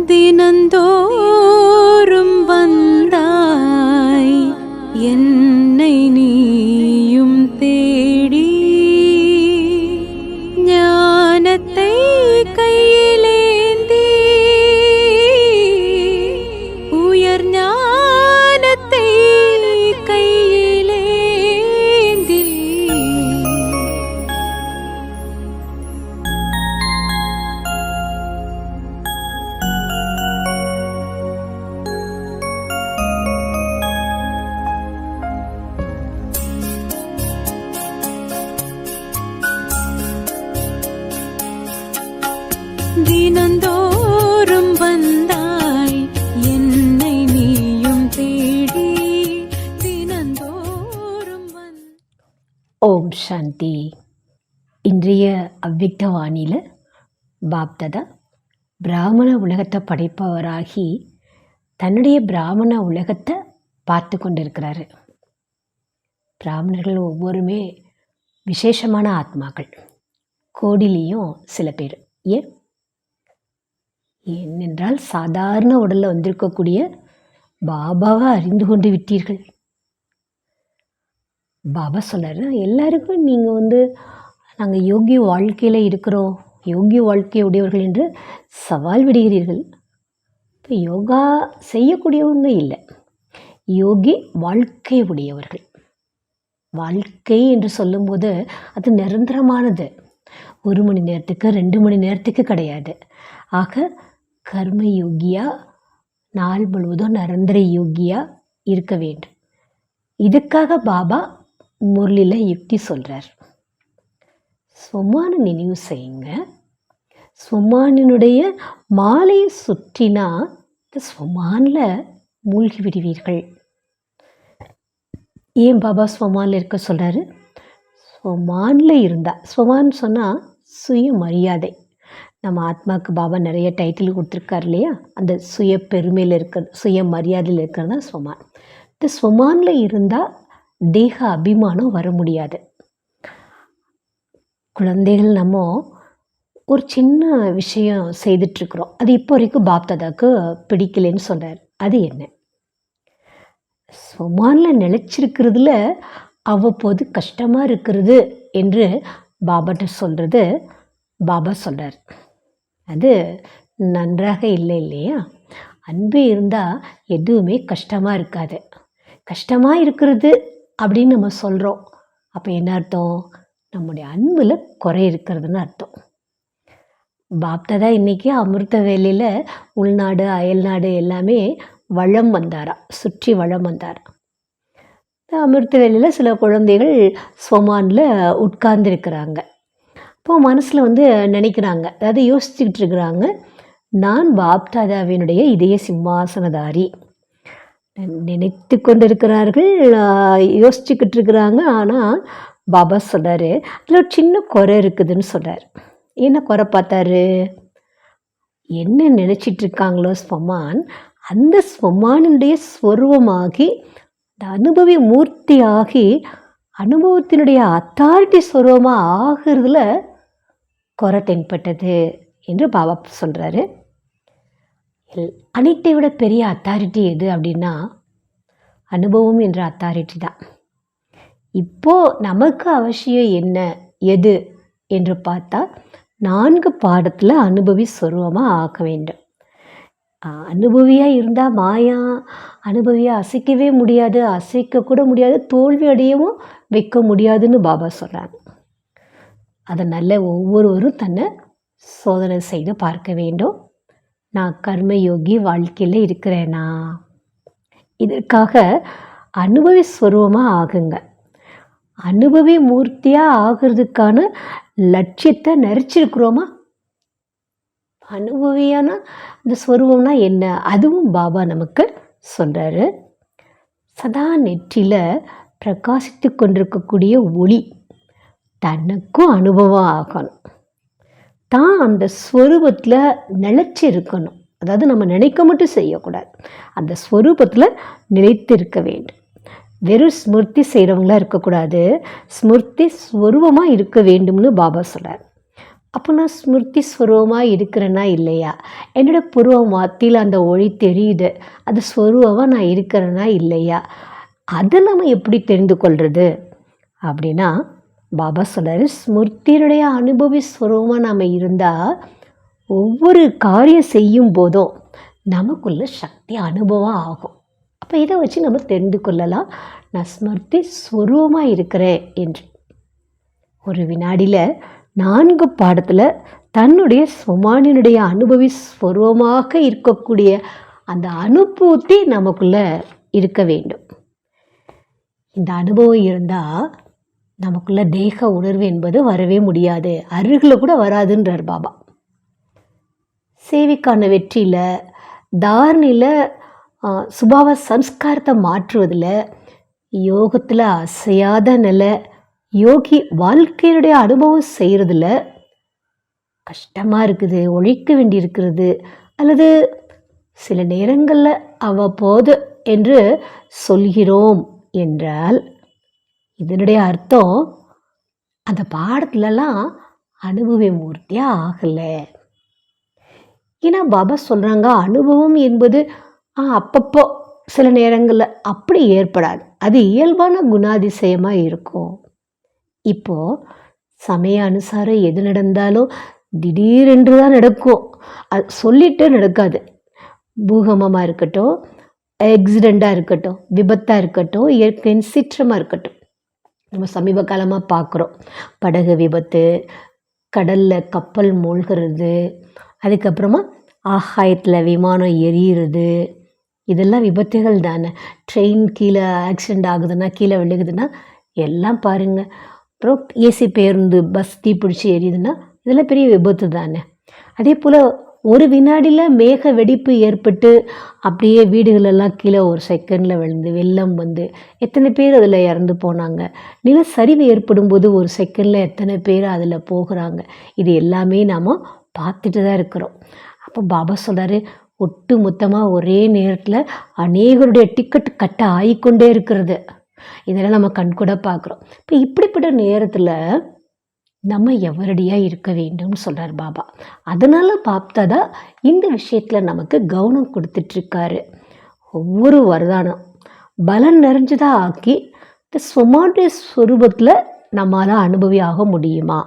தினந்தோறும் வந்தாய் என்னை நீயும் தேடி, ஞானத்தை கையிலேந்தி உயர் ஞானத்தை கையிலேந்தி தினந்தோறும் வந்தாய் என்னை நீயும் தேடி, தினந்தோறும் ஓம் சாந்தி. இன்றைய அவ்விக்த வாணியில் பாப்தாதா பிராமண உலகத்தை படைப்பவராகி தன்னுடைய பிராமண உலகத்தை பார்த்து கொண்டிருக்கிறாரு. பிராமணர்கள் ஒவ்வொருமே விசேஷமான ஆத்மாக்கள், கோடிலையும் சில பேர். ஏனென்றால் சாதாரண உடலில் வந்திருக்கக்கூடிய பாபாவை அறிந்து கொண்டு விட்டீர்கள். பாபா சொன்னார், எல்லாருக்கும் நீங்கள் நாங்கள் யோகி வாழ்க்கையில் இருக்கிறோம், யோகி வாழ்க்கை உடையவர்கள் என்று சவால் விடுகிறீர்கள். இப்போ யோகா செய்யக்கூடியவங்க இல்லை, யோகி வாழ்க்கை உடையவர்கள். வாழ்க்கை என்று சொல்லும்போது அது நிரந்தரமானது, 1 மணி நேரத்துக்கு 2 மணி நேரத்துக்கு கிடையாது. ஆக கர்ம யோகியா, நாள் முழுவதும் நிரந்தர யோகியா இருக்க வேண்டும். இதுக்காக பாபா முரளியில் யுக்தி சொல்கிறார். ஸ்வமான நினைவு செய்யுங்க. ஸ்வமானினுடைய மாலையை சுற்றினா இந்த ஸ்வமானில் மூழ்கி விடுவீர்கள். ஏன் பாபா ஸ்வமானில் இருக்க சொல்கிறாரு? ஸ்வமானில் இருந்தால், ஸ்வமான் சொன்னால் சுய மரியாதை. நம்ம ஆத்மாவுக்கு பாபா நிறைய டைட்டில் கொடுத்துருக்கார் இல்லையா, அந்த சுய பெருமையில் இருக்கிறது, சுய மரியாதையில் இருக்கிறது தான் ஸ்வமான். இந்த ஸ்வமானில் இருந்தால் தேக அபிமானம் வர முடியாது. குழந்தைகள் நம்ம ஒரு சின்ன விஷயம் செய்துட்ருக்குறோம், அது இப்போ வரைக்கும் பாப்தாதாவுக்கு பிடிக்கலன்னு சொல்கிறார். அது என்ன? ஸ்வமானில் நிலச்சிருக்கிறதுல அவ்வப்போது கஷ்டமாக இருக்கிறது என்று பாபாட்ட சொல்கிறது பாபா சொல்கிறார். அது நன்றாக இல்லை இல்லையா? அன்பு இருந்தால் எதுவுமே கஷ்டமாக இருக்காது. கஷ்டமாக இருக்கிறது அப்படின்னு நம்ம சொல்கிறோம், அப்போ என்ன அர்த்தம்? நம்முடைய அன்பில் குறை இருக்கிறதுன்னு அர்த்தம். பாப்தாதா இன்றைக்கி அமிர்த வேலையில் உள்நாடு அயல்நாடு எல்லாமே வளம் வந்தாரா, சுற்றி வளம் வந்தாரா. அமிர்த வேலையில் சில குழந்தைகள் ஸ்வமானில் உட்கார்ந்துருக்கிறாங்க. இப்போ மனசில் நினைக்கிறாங்க, அதாவது யோசிச்சுக்கிட்டு இருக்கிறாங்க, நான் பாப்தாதாவினுடைய இதய சிம்மாசனதாரி நினைத்து கொண்டு இருக்கிறார்கள், யோசிச்சுக்கிட்டு இருக்கிறாங்க. ஆனால் பாபா சொல்கிறாரு, அதில் ஒரு சின்ன குறை இருக்குதுன்னு சொல்கிறார். என்ன குறை பார்த்தாரு? என்ன நினச்சிட்ருக்காங்களோ ஸ்வமான், அந்த ஸ்வமானுடைய ஸ்வரூபமாகி அந்த அனுபவி மூர்த்தியாகி அனுபவத்தினுடைய அத்தாரிட்டி ஸ்வரூபமாக ஆகிறதுல குறை தென்பட்டது என்று பாபா சொல்கிறாரு. அனைத்தை விட பெரிய அத்தாரிட்டி எது அப்படின்னா அனுபவம் என்ற அத்தாரிட்டி தான். இப்போது நமக்கு அவசியம் என்ன எது என்று பார்த்தா 4 பாடத்தில் அனுபவி ஸ்வரூபமாக ஆக்க வேண்டும். அனுபவியாக இருந்தால் மாயா அனுபவியாக அசைக்கவே முடியாது, அசைக்கக்கூட முடியாது, தோல்வி அடையவும் வைக்க முடியாதுன்னு பாபா சொல்கிறாங்க. அதனால் ஒவ்வொருவரும் தன்னை சோதனை செய்து பார்க்க வேண்டும். நான் கர்மயோகி வாழ்க்கையில் இருக்கிறேனா? இதற்காக அனுபவி ஸ்வரூபமாக ஆகுங்க. அனுபவி மூர்த்தியாக ஆகிறதுக்கான லட்சியத்தை நிறைச்சிருக்கிறோமா? அனுபவியான இந்த ஸ்வரூபம்னா என்ன? அதுவும் பாபா நமக்கு சொல்கிறாரு. சதா நெற்றியில் பிரகாசித்து கொண்டிருக்கக்கூடிய ஒளி தனக்கும் அனுபவம் ஆகணும். தான் அந்த ஸ்வரூபத்தில் நிலைச்சி இருக்கணும். அதாவது நம்ம நினைக்க மட்டும் செய்யக்கூடாது, அந்த ஸ்வரூபத்தில் நிலைத்து இருக்க வேண்டும். வெறும் ஸ்மிருதி செய்கிறவங்களாக இருக்கக்கூடாது, ஸ்மிருதி ஸ்வரூபமாக இருக்க வேண்டும்னு பாபா சொல்கிறார். அப்போ நான் ஸ்மிருதி ஸ்வரூபமாக இருக்கிறேன்னா இல்லையா? என்னோட புருவ மத்தியில் அந்த ஒளி தெரியுது, அது ஸ்வரூபமாக நான் இருக்கிறேன்னா இல்லையா? அதை நம்ம எப்படி தெரிந்து கொள்வது அப்படின்னா, பாபா சொல்கிறாரு, ஸ்மிருதியினுடைய அனுபவி ஸ்வரூபமாக நாம் இருந்தால் ஒவ்வொரு காரியம் செய்யும் போதும் நமக்குள்ள சக்தி அனுபவம் ஆகும். அப்போ இதை வச்சு நம்ம தெரிந்து கொள்ளலாம், நான் ஸ்மிருதி ஸ்வரூபமாக இருக்கிறேன் என்று. ஒரு வினாடியில் 4 பாடத்தில் தன்னுடைய சுமானினுடைய அனுபவி ஸ்வரூபமாக இருக்கக்கூடிய அந்த அனுபூதி நமக்குள்ள இருக்க வேண்டும். இந்த அனுபவம் இருந்தால் நமக்குள்ள தேக உணர்வு என்பது வரவே முடியாது, அருகில் கூட வராதுன்றார் பாபா. சேவைக்கான வெற்றியில், தாரணையில், சுபாவ சம்ஸ்காரத்தை மாற்றுவதில், யோகத்தில் அசையாத நிலை, யோகி வாழ்க்கையினுடைய அனுபவம் செய்கிறதுல கஷ்டமாக இருக்குது, உழைக்க வேண்டி இருக்கிறது, அல்லது சில நேரங்களில் அவ்வப்போது என்று சொல்கிறோம் என்றால் இதனுடைய அர்த்தம் அந்த பாடத்துலலாம் அனுபவ மூர்த்தியாக ஆகலை. ஏன்னா பாபா சொல்கிறாங்க, அனுபவம் என்பது அப்பப்போ சில நேரங்களில் அப்படி ஏற்படாது, அது இயல்பான குணாதிசயமாக இருக்கும். இப்போது சமய அனுசாரம் எது நடந்தாலும் திடீரென்று தான் நடக்கும், அது சொல்லிட்டு நடக்காது. பூகம்பமாக இருக்கட்டும், ஆக்சிடெண்ட்டாக இருக்கட்டும், விபத்தாக இருக்கட்டும், இயற்கையின் சீற்றமாக இருக்கட்டும், நம்ம சமீப காலமாக பார்க்குறோம். படகு விபத்து, கடலில் கப்பல் மூழ்கிறது, அதுக்கப்புறமா ஆகாயத்தில் விமானம் எரியிறது, இதெல்லாம் விபத்துகள் தானே. ட்ரெயின் கீழே ஆக்சிடெண்ட் ஆகுதுன்னா, கீழே விழுகுதுன்னா எல்லாம் பாருங்கள். அப்புறம் ஏசி பேருந்து, பஸ் தீப்பிடிச்சி எரியுதுன்னா இதெல்லாம் பெரிய விபத்து தானே. அதே போல் ஒரு வினாடியில் மேக வெடிப்பு ஏற்பட்டு அப்படியே வீடுகளெல்லாம் கீழே ஒரு செகண்டில் விழுந்து வெள்ளம் வந்து எத்தனை பேர் அதில் இறந்து போனாங்க. நிலச்சரிவு ஏற்படும் போது ஒரு செகண்டில் எத்தனை பேர் அதில் போகிறாங்க. இது எல்லாமே நாம் பார்த்துட்டு தான் இருக்கிறோம். அப்போ பாபா சொல்கிறாரு, ஒட்டு மொத்தமாக ஒரே நேரத்தில் அநேகருடைய டிக்கெட் கட்ட ஆகிக்கொண்டே இருக்கிறது. இதெல்லாம் நம்ம கண்கூட பார்க்குறோம். இப்போ இப்படிப்பட்ட நேரத்தில் நம்ம எவரடியாக இருக்க வேண்டும்னு சொல்கிறார் பாபா. அதனால் பார்த்தா இந்த விஷயத்தில் நமக்கு கவனம் கொடுத்துட்ருக்காரு. ஒவ்வொரு வரதானம் பலன் நிறைஞ்சதாக ஆக்கி இந்த சுமானுடைய ஸ்வரூபத்தில் நம்மளால் அனுபவி ஆக முடியுமா?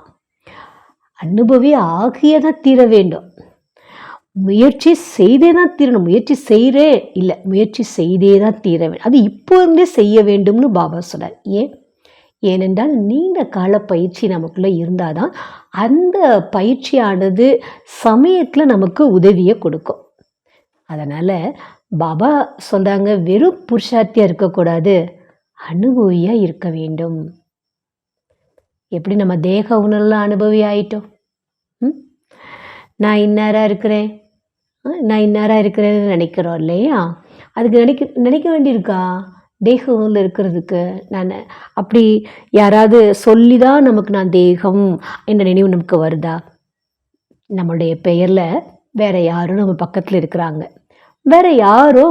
அனுபவி ஆகியே தான் தீர வேண்டும். முயற்சி செய்தே தான் தீரணும். முயற்சி செய்கிறே இல்லை, முயற்சி செய்தே தான் தீர வேண்டும். அது இப்போ இருந்தே செய்ய வேண்டும்னு பாபா சொல்கிறார். ஏனென்றால் நீண்ட கால பயிற்சி நமக்குள்ளே இருந்தால் தான் அந்த பயிற்சியானது சமயத்தில் நமக்கு உதவியை கொடுக்கும். அதனால் பாபா சொல்கிறாங்க, வெறும் புருஷார்த்தியாக இருக்கக்கூடாது, அனுபவியாக இருக்க வேண்டும். எப்படி நம்ம தேக உணர்வில் அனுபவி ஆயிட்டோம். நான் இன்னாராக இருக்கிறேன், நான் இன்னாராக இருக்கிறேன்னு நினைக்கிறோம் இல்லையா? அதுக்கு நினைக்க வேண்டியிருக்கா? தேகம்ல இருக்கிறதுக்கு நான் அப்படி யாராவது சொல்லி தான் நமக்கு நான் தேகம் என்ற நினைவு நமக்கு வருதா? நம்மளுடைய பெயரில் வேறு யாரும் நம்ம பக்கத்தில் இருக்கிறாங்க, வேறு யாரோ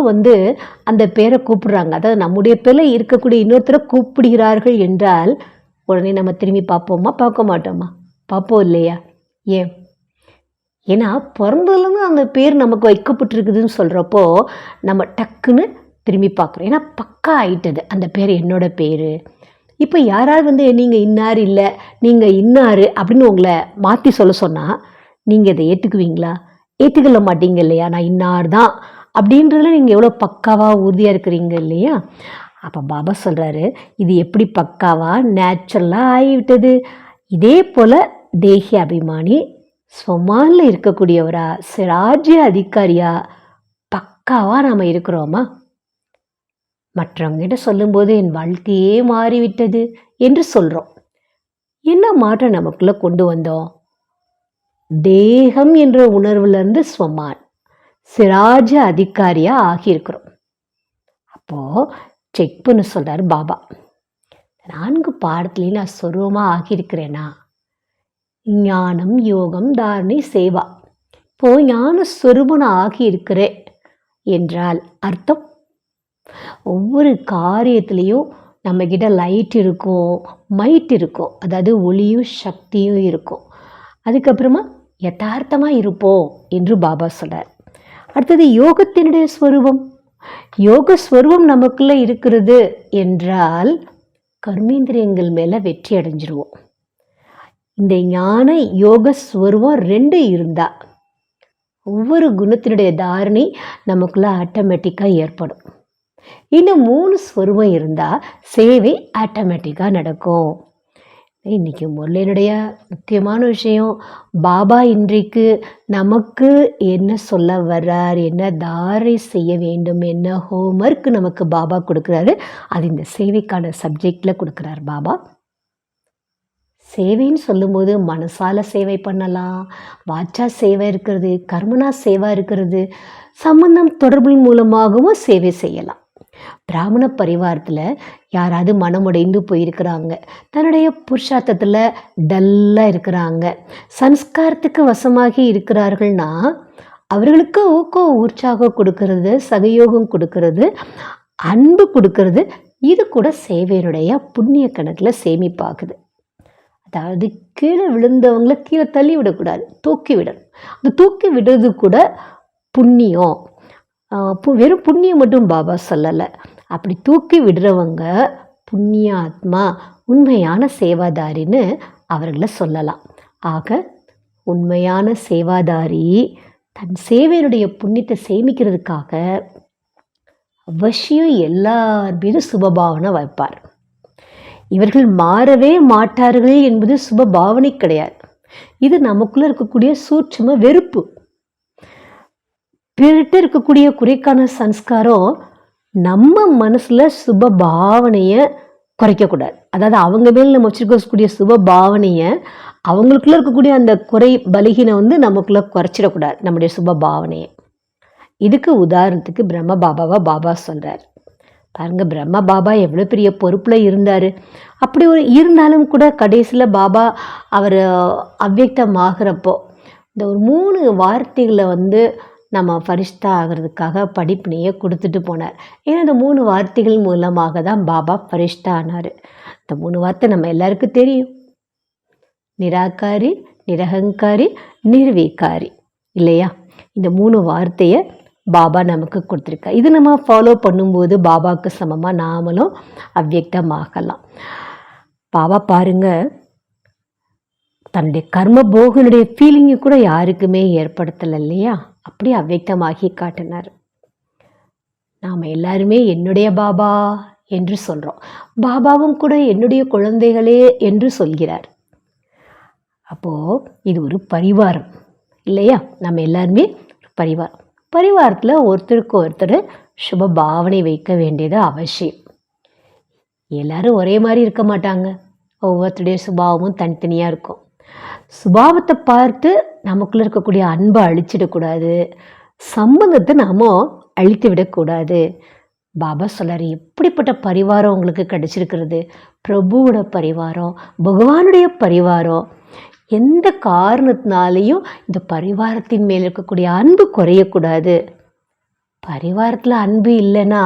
அந்த பேரை கூப்பிடுறாங்க. அதாவது நம்முடைய பேரில் இருக்கக்கூடிய இன்னொருத்தரை கூப்பிடுகிறார்கள் என்றால் உடனே நம்ம திரும்பி பார்ப்போமா? பார்க்க மாட்டோமா? பார்ப்போம் இல்லையா? ஏன்னா பிறந்ததுலேருந்து அந்த பேர் நமக்கு வைக்கப்பட்டிருக்குதுன்னு சொல்கிறப்போ நம்ம டக்குன்னு திரும்பி பார்க்குறோம். ஏன்னா பக்கா ஆயிட்டது, அந்த பேர் என்னோட பேர். இப்போ யாராவது நீங்கள் இன்னார் இல்லை, நீங்கள் இன்னார் அப்படின்னு உங்களை மாற்றி சொல்ல சொன்னால் நீங்கள் இதை ஏற்றுக்குவீங்களா? ஏற்றுக்கொள்ள மாட்டீங்க இல்லையா? நான் இன்னார் தான் அப்படின்றதுல நீங்கள் எவ்வளோ பக்காவாக உறுதியாக இருக்கிறீங்க இல்லையா? அப்போ பாபா சொல்கிறாரு, இது எப்படி பக்காவாக நேச்சுரலாக ஆகிவிட்டது. இதே போல் தேகிய அபிமானி ஸ்வமானில் இருக்கக்கூடியவரா, சிராஜ்ய அதிகாரியா பக்காவாக நாம் இருக்கிறோமா? மற்றவங்கிட்ட சொல்லும்போது என் வாழ்க்கையே மாறிவிட்டது என்று சொல்கிறோம். என்ன மாற்றம் நமக்குள்ளே கொண்டு வந்தோம்? தேகம் என்ற உணர்வுலேருந்து ஸ்வமான், சிராஜ அதிகாரியாக ஆகியிருக்கிறோம். அப்போது செக் பண்ண சொல்கிறார் பாபா. 4 பாடத்துலேயும் நான் சொருவமாக ஆகியிருக்கிறேனா? ஞானம், யோகம், தாரணை, சேவா. இப்போது ஞான சொரூபம் ஆகியிருக்கிறேன் என்றால் அர்த்தம் ஒவ்வொரு காரியத்துலேயும் நம்மக்கிட்ட லைட் இருக்கும், மைட் இருக்கும், அதாவது ஒளியும் சக்தியும் இருக்கும். அதுக்கப்புறமா யதார்த்தமாக இருப்போம் என்று பாபா சொல்கிறார். அடுத்தது யோகத்தினுடைய ஸ்வரூபம். யோக ஸ்வரூபம் நமக்குள்ளே இருக்கிறது என்றால் கர்மேந்திரியங்கள் மேலே வெற்றி அடைஞ்சிருவோம். இந்த ஞான யோக ஸ்வரூபம் 2 இருந்தால் ஒவ்வொரு குணத்தினுடைய தாரணை நமக்குள்ள ஆட்டோமேட்டிக்காக ஏற்படும். இன்னும் 3 ஸ்வரூபம் இருந்தால் சேவை ஆட்டோமேட்டிக்காக நடக்கும். இன்றைக்கி முரளியினுடைய முக்கியமான விஷயம், பாபா இன்றைக்கு நமக்கு என்ன சொல்ல வர்றார், என்ன தாரை செய்ய வேண்டும், என்ன ஹோம்ஒர்க் நமக்கு பாபா கொடுக்குறாரு, அது இந்த சேவைக்கான சப்ஜெக்டில் கொடுக்குறார் பாபா. சேவைன்னு சொல்லும்போது மனசால சேவை பண்ணலாம், வாச்சா சேவை இருக்கிறது, கர்மனா சேவா இருக்கிறது, சம்பந்தம் தொடர்பின் மூலமாகவும் சேவை செய்யலாம். பிராமண பரிவாரத்தில் யாராவது மனமுடைந்து போயிருக்கிறாங்க, தன்னுடைய புருஷார்த்தத்தில் டல்லாக இருக்கிறாங்க, சன்ஸ்காரத்துக்கு வசமாகி இருக்கிறார்கள்னா அவர்களுக்கு ஊக்கம் உற்சாகம் கொடுக்கறது, சகயோகம் கொடுக்கறது, அன்பு கொடுக்கறது, இது கூட சேவையினுடைய புண்ணிய கணக்கில் சேமிப்பாகுது. அதாவது கீழே விழுந்தவங்களை கீழே தள்ளி விடக்கூடாது, தூக்கி விடணும். அந்த தூக்கி விடுறது கூட புண்ணியம். வெறும் புண்ணியம் மட்டும் பாபா சொல்லலை. அப்படி தூக்கி விடுறவங்க புண்ணிய ஆத்மா, உண்மையான சேவாதாரின்னு அவர்களை சொல்லலாம். ஆக உண்மையான சேவாதாரி தன் சேவையினுடைய புண்ணியத்தை சேமிக்கிறதுக்காக அவசியம் எல்லார் மீதும் சுபபாவனை வைப்பார். இவர்கள் மாறவே மாட்டார்கள் என்பது சுபபாவனை கிடையாது. இது நமக்குள்ள இருக்கக்கூடிய சூட்சும வெறுப்பு. பிறர்கிட்ட இருக்கக்கூடிய குறைக்கான சன்ஸ்காரம் நம்ம மனசில் சுப பாவனையை குறைக்கக்கூடாது. அதாவது அவங்க மேல் நம்ம வச்சுருக்கக்கூடிய சுப பாவனையை, அவங்களுக்குள்ள இருக்கக்கூடிய அந்த குறை பலகீனம் நமக்குள்ளே குறைச்சிடக்கூடாது நம்முடைய சுப பாவனையை. இதுக்கு உதாரணத்துக்கு பிரம்ம பாபாவை பாபா சொல்கிறார். பாருங்க, பிரம்ம பாபா எவ்வளோ பெரிய பொறுப்பில் இருந்தார். அப்படி இருந்தாலும் கூட கடைசியில் பாபா அவர் அவ்யக்தமாகிறப்போ இந்த ஒரு 3 வார்த்தைகளை நம்ம ஃபரிஷ்தா ஆகிறதுக்காக படிப்பினையை கொடுத்துட்டு போனார். ஏன்னா இந்த 3 வார்த்தைகள் மூலமாக தான் பாபா ஃபரிஷ்தா ஆனார். இந்த 3 வார்த்தை நம்ம எல்லாருக்கும் தெரியும். நிராகாரி, நிரகங்காரி, நிர்வீகாரி, இல்லையா? இந்த 3 வார்த்தையை பாபா நமக்கு கொடுத்துருக்கா. இது நம்ம ஃபாலோ பண்ணும்போது பாபாவுக்கு சமமாக நாமளும் அவ்யக்தமாகலாம். பாபா பாருங்க, தன்னுடைய கர்ம போகனுடைய ஃபீலிங்கு கூட யாருக்குமே ஏற்படுத்தலை, இல்லையா? அப்படி அவ்யக்தமாகி காட்டினார். நாம் எல்லாருமே என்னுடைய பாபா என்று சொல்கிறோம். பாபாவும் கூட என்னுடைய குழந்தைகளே என்று சொல்கிறார். அப்போது இது ஒரு பரிவாரம், இல்லையா? நம்ம எல்லாருமே பரிவாரம். பரிவாரத்தில் ஒருத்தருக்கு ஒருத்தர் சுப பாவனை வைக்க வேண்டியது அவசியம். எல்லாரும் ஒரே மாதிரி இருக்க மாட்டாங்க. ஒவ்வொருத்தருடைய சுபாவமும் தனித்தனியாக இருக்கும். சுபாவத்தை பார்த்து நமக்குள்ளே இருக்கக்கூடிய அன்பை அழிச்சிடக்கூடாது, சம்பந்தத்தை நாம் அழித்து விடக்கூடாது. பாபா சொல்கிறார், எப்படிப்பட்ட பரிவாரம் உங்களுக்கு கிடைச்சிருக்கிறது? பிரபுவோட பரிவாரம், பகவானுடைய பரிவாரம். எந்த காரணத்தினாலையும் இந்த பரிவாரத்தின் மேல் இருக்கக்கூடிய அன்பு குறையக்கூடாது. பரிவாரத்தில் அன்பு இல்லைன்னா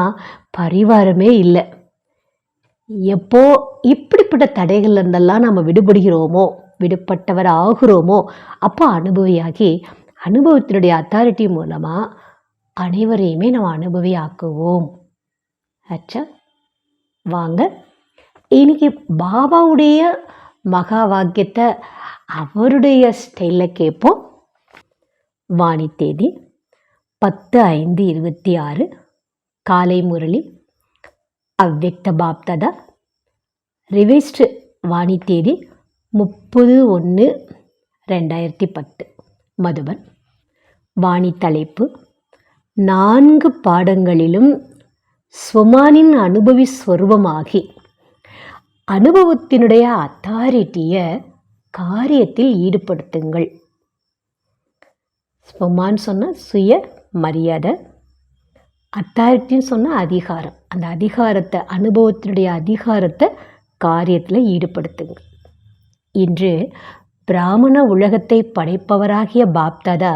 பரிவாரமே இல்லை. எப்போ இப்படிப்பட்ட தடைகள் இருந்தெல்லாம் நம்ம விடுபடுகிறோமோ, விடுபட்டவர் ஆகிறோமோ, அப்போ அனுபவியாகி அனுபவத்தினுடைய அத்தாரிட்டி மூலமாக அனைவரையுமே நம்ம அனுபவி ஆக்குவோம். ஆச்சா, வாங்க இன்னைக்கு பாபாவுடைய மகா வாக்கியத்தை அவருடைய ஸ்டைலில் கேட்போம். வாணி தேதி 10/5/26 காலை முரளி, அவ்யக்த பாப்தாதா. ரிவைஸ்டு வாணி தேதி 30/1/2010 மதுபன். வாணி தலைப்பு: 4 பாடங்களிலும் ஸ்வமானின் அனுபவி ஸ்வரூபமாகி அனுபவத்தினுடைய அத்தாரிட்டியை காரியத்தில் ஈடுபடுத்துங்கள். ஸ்வமான் சொன்னால் சுய மரியாதை, அத்தாரிட்டின்னு சொன்னால் அதிகாரம். அந்த அதிகாரத்தை, அனுபவத்தினுடைய அதிகாரத்தை காரியத்தில் ஈடுபடுத்துங்க. இன்று பிராமண உலகத்தை படைப்பவராகிய பாப்தாதா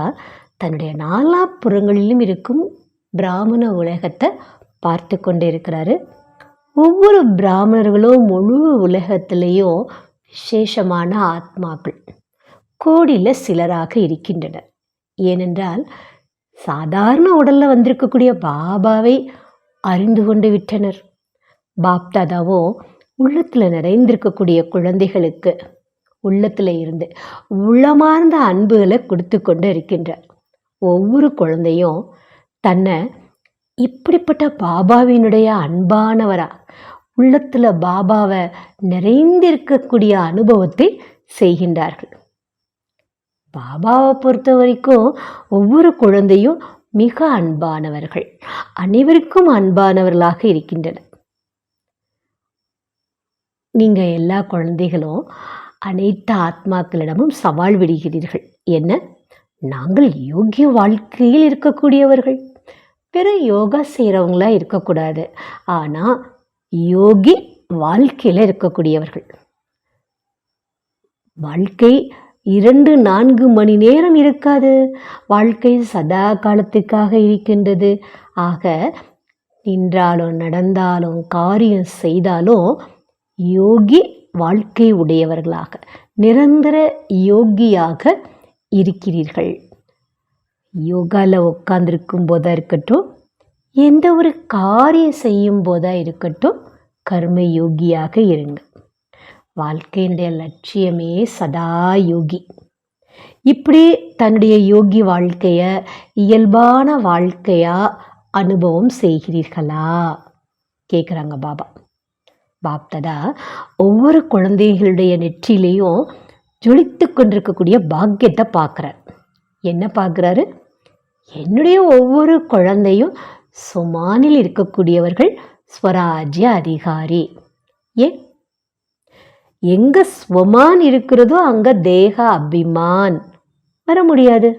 தன்னுடைய 4 புறங்களிலும் இருக்கும் பிராமண உலகத்தை பார்த்து கொண்டு இருக்கிறாரு. ஒவ்வொரு பிராமணர்களும் முழு உலகத்திலேயும் விசேஷமான ஆத்மாக்கள், கோடியில் சிலராக இருக்கின்றனர். ஏனென்றால் சாதாரண உடலில் வந்திருக்கக்கூடிய பாபாவை அறிந்து கொண்டு விட்டனர். பாப்தாதாவோ உள்ளத்தில் நிறைந்திருக்கக்கூடிய குழந்தைகளுக்கு உள்ளத்தில் இருந்து உள்ளமார்ந்த அன்புகளை கொடுத்து கொண்டு இருக்கின்றார். ஒவ்வொரு குழந்தையும் தன்னை இப்படிப்பட்ட பாபாவினுடைய அன்பானவரா உள்ளத்தில் பாபாவை நிறைந்திருக்கக்கூடிய அனுபவத்தை செய்கின்றார்கள். பாபாவை பொறுத்த வரைக்கும் ஒவ்வொரு குழந்தையும் மிக அன்பானவர்கள், அனைவருக்கும் அன்பானவர்களாக இருக்கின்றனர். நீங்கள் எல்லா குழந்தைகளும் அனைத்து ஆத்மாக்களிடமும் சவால் விடுகிறீர்கள். என்ன, நாங்கள் யோகிய வாழ்க்கையில் இருக்கக்கூடியவர்கள், பிற யோகா செய்கிறவங்களா இருக்கக்கூடாது, ஆனால் யோகி வாழ்க்கையில் இருக்கக்கூடியவர்கள். வாழ்க்கை 2-4 மணி நேரம் இருக்காது, வாழ்க்கை சதா காலத்துக்காக இருக்கின்றது. ஆக நின்றாலும் நடந்தாலும் காரியம் செய்தாலும் யோகி வாழ்க்கை உடையவர்களாக நிரந்தர யோகியாக இருக்கிறீர்கள். யோகாவில் உட்கார்ந்துருக்கும் போதா இருக்கட்டும், எந்த ஒரு காரியம் செய்யும் போதா இருக்கட்டும், கர்ம யோகியாக இருங்க. வாழ்க்கையினுடைய லட்சியமே சதா யோகி. இப்படி தன்னுடைய யோகி வாழ்க்கையை இயல்பான வாழ்க்கையாக அனுபவம் செய்கிறீர்களா கேட்குறாங்க பாபா. பாப்தாதா ஒவ்வொரு குழந்தைகளுடைய நெற்றிலையும் ஜொலித்து கொண்டிருக்கக்கூடிய பாக்கியத்தை பார்க்குறார். என்ன பார்க்குறாரு? என்னுடைய ஒவ்வொரு குழந்தையும் சுமானில் இருக்கக்கூடியவர்கள், ஸ்வராஜ்ய அதிகாரி. ஏன், எங்கே ஸ்வமான் இருக்கிறதோ அங்கே தேக அபிமான் வர முடியாது.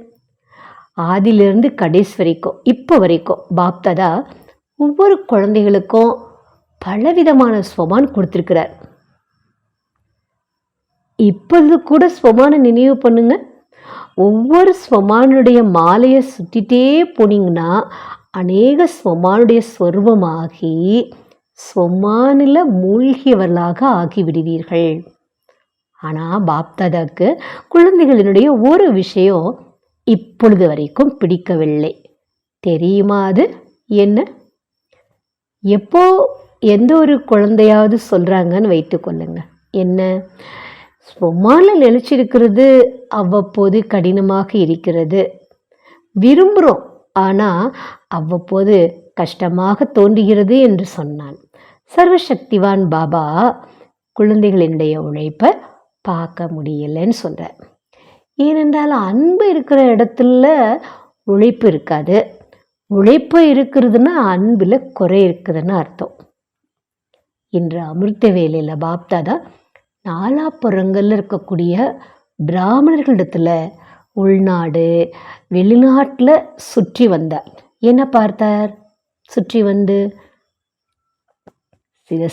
ஆதிலிருந்து கடைசி வரைக்கும் இப்போ வரைக்கும் பாப்தாதா ஒவ்வொரு குழந்தைகளுக்கும் பலவிதமான ஸ்வமான் கொடுத்துருக்கிறார். இப்போது கூட ஸ்வமான நினைவு பண்ணுங்க. ஒவ்வொரு ஸ்வமானுடைய மாலையை சுற்றிட்டே போனீங்கன்னா அநேக ஸ்வமானுடைய ஸ்வரூபமாகி ஸ்வமானில் மூழ்கியவர்களாக ஆகிவிடுவீர்கள். ஆனால் பாப்தாதாக்கு குழந்தைகளினுடைய ஒரு விஷயம் இப்பொழுது வரைக்கும் பிடிக்கவில்லை. தெரியுமா அது என்ன? எப்போ எந்த ஒரு குழந்தையாவது சொல்கிறாங்கன்னு வைத்துக்கொள்ளுங்க, என்ன, ஸ்வமானில் நிலைச்சிருக்கிறது அவ்வப்போது கடினமாக இருக்கிறது, விரும்புகிறோம் ஆனால் அவ்வப்போது கஷ்டமாக தோன்றுகிறது என்று சொன்னான். சர்வசக்திவான் பாபா குழந்தைகளினுடைய உழைப்பை பார்க்க முடியலைன்னு சொல்கிறார். ஏனென்றால் அன்பு இருக்கிற இடத்துல உழைப்பு இருக்காது, உழைப்பு இருக்கிறதுனா அன்பில் குறை இருக்குதுன்னு அர்த்தம். இன்று அமிர்த வேலையில் பாப்தாதா நாலாப்புறங்களில் இருக்கக்கூடிய பிராமணர்களிடத்தில் உள்நாடு வெளிநாட்டில் சுற்றி வந்தார். என்ன பார்த்தார்? சுற்றி வந்து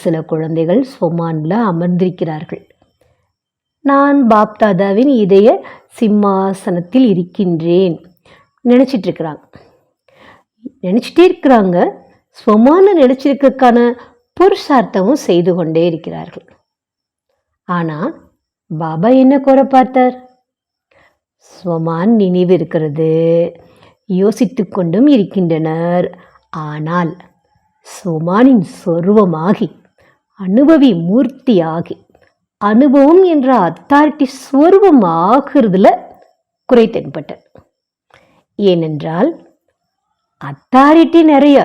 சில குழந்தைகள் ஸ்வமானில் அமர்ந்திருக்கிறார்கள். நான் பாப்தாதாவின் இதய சிம்மாசனத்தில் இருக்கின்றேன் நினச்சிட்டே இருக்கிறாங்க. ஸ்வமான நினச்சிருக்கான புருஷார்த்தமும் செய்து கொண்டே இருக்கிறார்கள். ஆனால் பாபா என்ன குறை பார்த்தார்? ஸ்வமான் நினைவு இருக்கிறது, யோசித்து கொண்டும் இருக்கின்றனர். ஆனால் ஸ்வமானின் சொருவமாகி அனுபவி மூர்த்தியாகி அனுபவம் என்ற அத்தாரிட்டி ஸ்வரூபம் ஆகிறதுல குறை தென்பட்டது. ஏனென்றால் அத்தாரிட்டி நிறைய,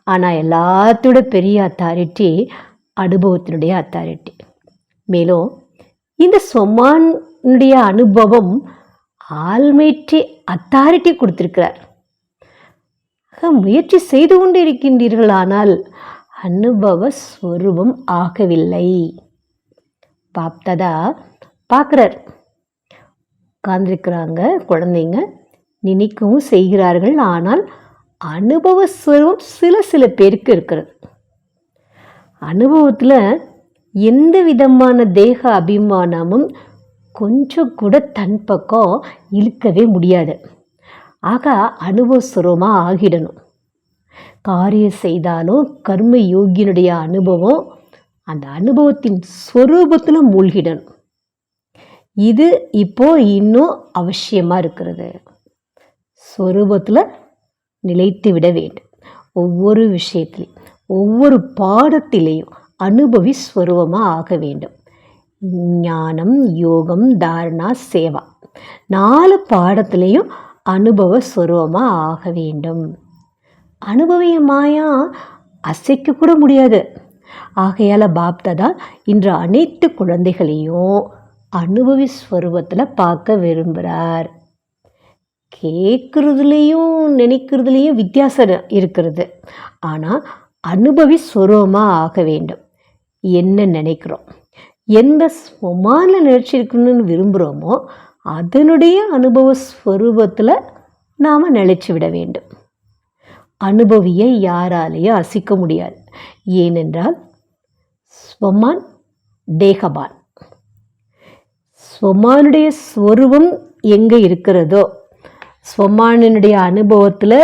ஆனால் எல்லாத்தோட பெரிய அத்தாரிட்டி அனுபவத்தினுடைய அத்தாரிட்டி. மேலும் இந்த ஸ்வமானுடைய அனுபவம் ஆல்மைட்டி அத்தாரிட்டி கொடுத்திருக்கிறார். முயற்சி செய்து கொண்டு இருக்கின்றீர்கள், ஆனால் அனுபவ ஸ்வரூபம் ஆகவில்லை. பாப்தாதா பார்க்குறார். உட்கார்ந்துருக்கிறாங்க குழந்தைங்க, நினைக்கவும் செய்கிறார்கள், ஆனால் அனுபவ ஸ்வரூபம் சில பேருக்கு இருக்கிறது. அனுபவத்தில் எந்த விதமான தேக அபிமானமும் கொஞ்சம் கூட தன் பக்கம் இழுக்கவே முடியாது. ஆக அனுபவஸ்வரூபமாக ஆகிடணும். காரியம் செய்தாலும் கர்ம யோகியினுடைய அனுபவம் அந்த அனுபவத்தின் ஸ்வரூபத்தில் மூழ்கிடணும். இது இப்போ இன்னும் அவசியமாக இருக்கிறது. ஸ்வரூபத்தில் நிலைத்து விட வேண்டும். ஒவ்வொரு விஷயத்திலையும் ஒவ்வொரு பாடத்திலையும் அனுபவி ஸ்வரூபமாக ஆக வேண்டும். ஞானம், யோகம், தாரணா, சேவா 4 பாடத்திலையும் அனுபவ ஸ்வரூபமாக ஆக வேண்டும். அனுபவியமாயா அசைக்க கூட முடியாது. ஆகையால் பாப்தாதா இன்று அனைத்து குழந்தைகளையும் அனுபவி ஸ்வரூபத்தில் பார்க்க விரும்புகிறார். கேட்குறதுலேயும் நினைக்கிறதுலேயும் வித்தியாசம் இருக்கிறது. ஆனால் அனுபவி ஸ்வரூபமாக ஆக வேண்டும். என்ன நினைக்கிறோம், எந்த ஸ்வமானில் நினைச்சிருக்கணும்னு விரும்புகிறோமோ அதனுடைய அனுபவ ஸ்வரூபத்தில் நாம் நிலைச்சி விட வேண்டும். அனுபவியை யாராலேயும் அசைக்க முடியாது. ஏனென்றால் ஸ்வமான் தேகபான். ஸ்வமானுடைய ஸ்வரூபம் எங்கே இருக்கிறதோ, ஸ்வமானினுடைய அனுபவத்தில்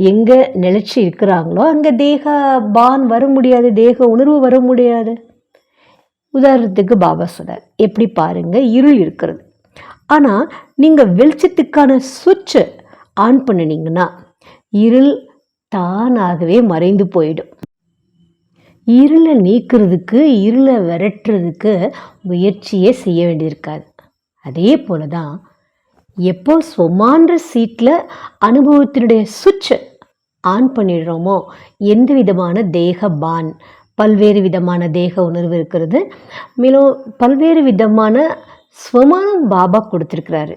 எங்கே நிலைச்சி இருக்கிறாங்களோ அங்கே தேகபான் வர முடியாது, தேக உணர்வு வர முடியாது. உதாரணத்துக்கு பாபா சொல்றார், எப்படி பாருங்கள், இருள் இருக்கிறது. ஆனால் நீங்கள் வெளிச்சத்துக்கான சுவிட்சை ஆன் பண்ணினீங்கன்னா இருள் தானாகவே மறைந்து போயிடும். இருளை நீக்கிறதுக்கு, இருளை விரட்டுறதுக்கு முயற்சியே செய்ய வேண்டியிருக்காது. அதே போல தான் எப்போ ஸ்வமான்ற சீட்டில் அனுபவத்தினுடைய சுவிட்சை ஆன் பண்ணிடுறோமோ எந்த விதமான தேகபான், பல்வேறு விதமான தேக உணர்வு இருக்கிறது. மேலும் பல்வேறு விதமான ஸ்வமானம் பாபா கொடுத்துருக்கிறாரு.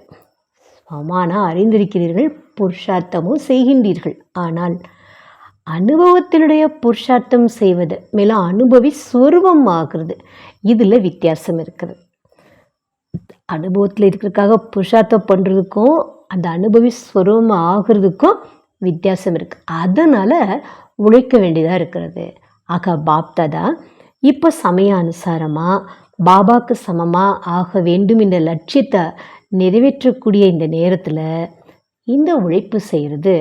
ஸ்வமானா அறிந்திருக்கிறீர்கள், புருஷார்த்தமும் செய்கின்றீர்கள். ஆனால் அனுபவத்தினுடைய புருஷார்த்தம் செய்வது, மேலும் அனுபவி ஸ்வரூபம் ஆகிறது, இதில் வித்தியாசம் இருக்குது. அனுபவத்தில் இருக்கிறதுக்காக புருஷார்த்தம் பண்ணுறதுக்கும் அந்த அனுபவி ஸ்வரூபம் ஆகிறதுக்கும் வித்தியாசம் இருக்குது. அதனால் உழைக்க வேண்டியதாக இருக்கிறது. ஆக பாப்தாதா இப்போ சமய அனுசாரமாக பாபாவுக்கு சமமாக ஆக வேண்டும் என்ற லட்சியத்தை நிறைவேற்றக்கூடிய இந்த நேரத்தில் இந்த உழைப்பு செய்கிறது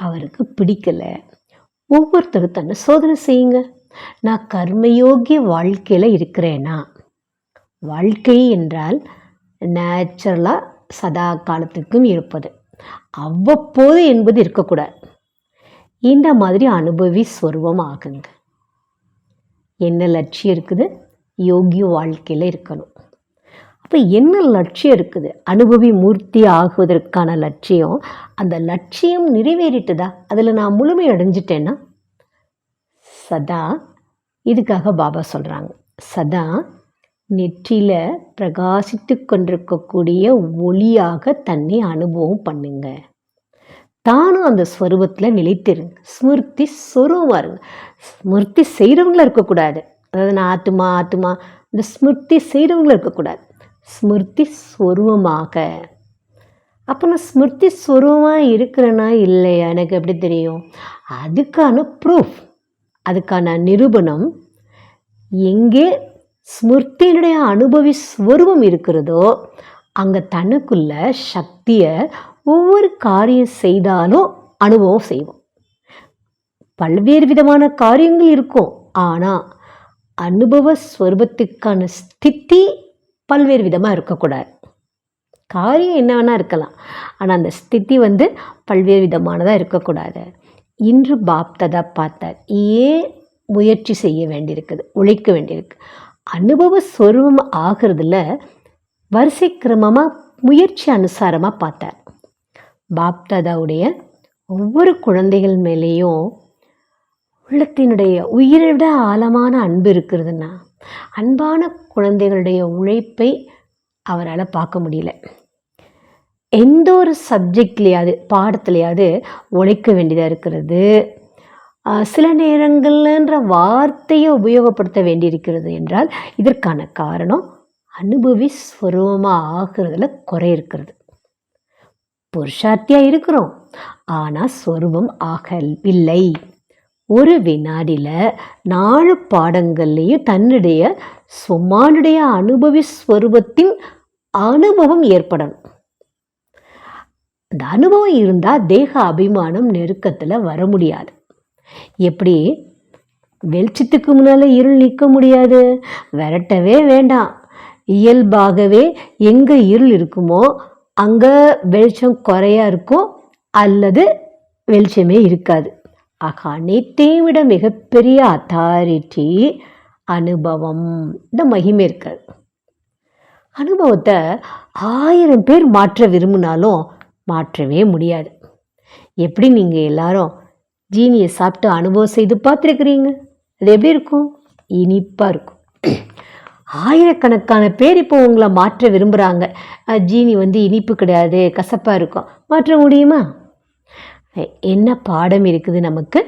அவருக்கு பிடிக்கலை. ஒவ்வொருத்தரும் தன்னை சோதனை செய்யுங்க. நான் கர்மயோகிய வாழ்க்கையில் இருக்கிறேனா? வாழ்க்கை என்றால் நேச்சுரலாக சதா காலத்துக்கும் இருப்பது, அவ்வப்போது என்பது இருக்கக்கூடாது. இந்த மாதிரி அனுபவி ஸ்வரூபம் ஆகுங்க. என்ன லட்சியம் இருக்குது? யோகிய வாழ்க்கையில் இருக்கணும். அப்போ என்ன லட்சியம் இருக்குது? அனுபவி மூர்த்தி ஆகுவதற்கான லட்சியம். அந்த லட்சியம் நிறைவேறிட்டுதா? அதில் நான் முழுமை அடைஞ்சிட்டேன்னா சதா, இதுக்காக பாபா சொல்கிறாங்க, சதா நெற்றியில் பிரகாசித்து கொண்டிருக்கக்கூடிய ஒளியாக தன்னை அனுபவம் பண்ணுங்க. தானும் அந்த ஸ்வரூபத்தில் நிலைத்திருங்க. ஸ்மிருதி ஸ்வரூபமாக இருங்க. ஸ்மிருதி செய்கிறவங்கள இருக்கக்கூடாது. அதாவது நான் ஆத்துமா ஆத்துமா இந்த ஸ்மிருதி செய்கிறவங்கள இருக்கக்கூடாது. ஸ்மிருதி ஸ்வரூபமாக. அப்போ நான் ஸ்மிருதி ஸ்வரூபமாக இருக்கிறேன்னா இல்லையா எனக்கு எப்படி தெரியும்? அதுக்கான ப்ரூஃப், அதுக்கான நிரூபணம், எங்கே ஸ்மிருதியினுடைய அனுபவி ஸ்வரூபம் இருக்கிறதோ அங்கே தனக்குள்ள சக்தியை ஒவ்வொரு காரியம் செய்தாலும் அனுபவம் செய்வோம். பல்வேறு விதமான காரியங்கள் இருக்கும். ஆனால் அனுபவ ஸ்வரூபத்துக்கான ஸ்திதி பல்வேறு விதமாக இருக்கக்கூடாது. காரியம் என்ன வேணால் இருக்கலாம், ஆனால் அந்த ஸ்திதி பல்வேறு விதமானதாக இருக்கக்கூடாது. இன்று பாப்தாதா பார்த்தார், ஏன் முயற்சி செய்ய வேண்டியிருக்குது, உழைக்க வேண்டியிருக்கு. அனுபவ ஸ்வரூபம் ஆகிறதுல வரிசை கிரமமாக முயற்சி அனுசாரமாக பார்த்தார். பாப்தாதாவுடைய ஒவ்வொரு குழந்தைகள் மேலேயும் உள்ளத்தினுடைய உயிரை விட ஆழமான அன்பு இருக்கிறதுன்னா அன்பான குழந்தைகளுடைய உழைப்பை அவரால் பார்க்க முடியல. எந்த ஒரு சப்ஜெக்ட்லேயாவது பாடத்துலையாவது உழைக்க வேண்டியதாக இருக்கிறது. சில நேரங்கள்ன்ற வார்த்தையை உபயோகப்படுத்த வேண்டியிருக்கிறது என்றால் இதற்கான காரணம் அனுபவி ஸ்வரூபமாக ஆகிறதுல குறை இருக்கிறது. புருஷார்த்தியாக இருக்கிறோம், ஆனால் ஸ்வரூபம் ஆகவில்லை. ஒரு வினாடியில் 4 பாடங்கள்லேயும் தன்னுடைய சுமானுடைய அனுபவி ஸ்வரூபத்தின் அனுபவம் ஏற்படணும். அந்த அனுபவம் இருந்தால் தேக அபிமானம் நெருக்கத்தில் வர முடியாது. எப்படி வெளிச்சத்துக்கு முன்னால் இருள் நிற்க முடியாது, விரட்டவே வேண்டாம். இயல்பாகவே எங்கே இருள் இருக்குமோ அங்கே வெளிச்சம் குறையா இருக்கும் அல்லது வெளிச்சமே இருக்காது. ஆக அனைத்தையும் விட மிகப்பெரிய அத்தாரிட்டி அனுபவம். இந்த மகிமை இருக்காது. அனுபவத்தை 1000 பேர் மாற்ற விரும்பினாலும் மாற்றவே முடியாது. எப்படி நீங்கள் எல்லாரும் ஜீனியை சாப்பிட்டு அனுபவம் செய்து பார்த்துருக்குறீங்க? அது எப்படி இருக்கும்? இனிப்பாக இருக்கும். ஆயிரக்கணக்கான பேர் இப்போ உங்களை மாற்ற விரும்புகிறாங்க. ஜீனி இனிப்பு கிடையாது, கசப்பாக இருக்கும். மாற்ற முடியுமா? என்ன பாடம் இருக்குது நமக்கு?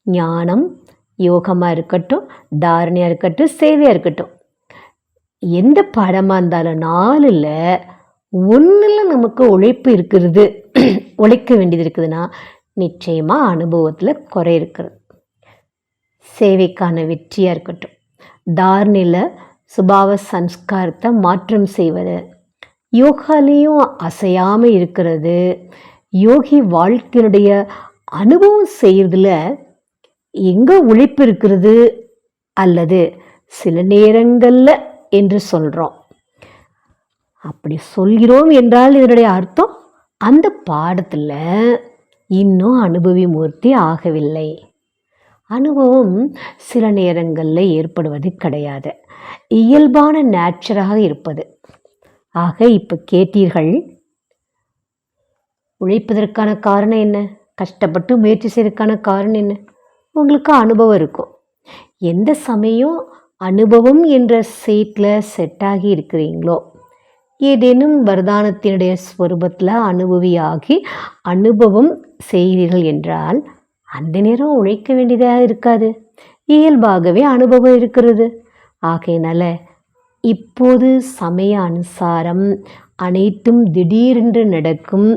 ஞானம், யோகமாக இருக்கட்டும், தாரணையாக இருக்கட்டும், சேவையாக இருக்கட்டும், எந்த பாடமாக இருந்தாலும் 4ல் 1ல் நமக்கு உழைப்பு இருக்கிறது, உழைக்க வேண்டியது இருக்குதுன்னா நிச்சயமாக அனுபவத்தில் குறை இருக்கிறது. சேவைக்கான வெற்றியாக இருக்கட்டும், தாரணையில் சுபாவ சன்ஸ்காரத்தை மாற்றம் செய்வது, யோகாலேயும் அசையாமல் இருக்கிறது, யோகி வாழ்க்கையினுடைய அனுபவம் செய்கிறதுல எங்கே உழைப்பு இருக்கிறது அல்லது சில நேரங்களில் என்று சொல்கிறோம். அப்படி சொல்கிறோம் என்றால் இதனுடைய அர்த்தம் அந்த பாடத்தில் இன்னும் அனுபவி மூர்த்தி ஆகவில்லை. அனுபவம் சில நேரங்களில் ஏற்படுவது கிடையாது, இயல்பான நேச்சராக இருப்பது. ஆக இப்போ கேட்டீர்கள், உழைப்பதற்கான காரணம் என்ன? கஷ்டப்பட்டு முயற்சி செய்வதற்கான காரணம் என்ன? உங்களுக்கு அனுபவம் இருக்கும். எந்த சமயம் அனுபவம் என்ற சீட்டில் செட்டாகி இருக்கிறீங்களோ, ஏதேனும் வரதானத்தினுடைய ஸ்வரூபத்தில் அனுபவியாகி அனுபவம் செய்கிறீர்கள் என்றால் அந்த நேரம் உழைக்க வேண்டியதாக இருக்காது, இயல்பாகவே அனுபவம் இருக்கிறது. ஆகையினால இப்போது சமய அனுசாரம் அனைத்தும் திடீரென்று நடக்கும்,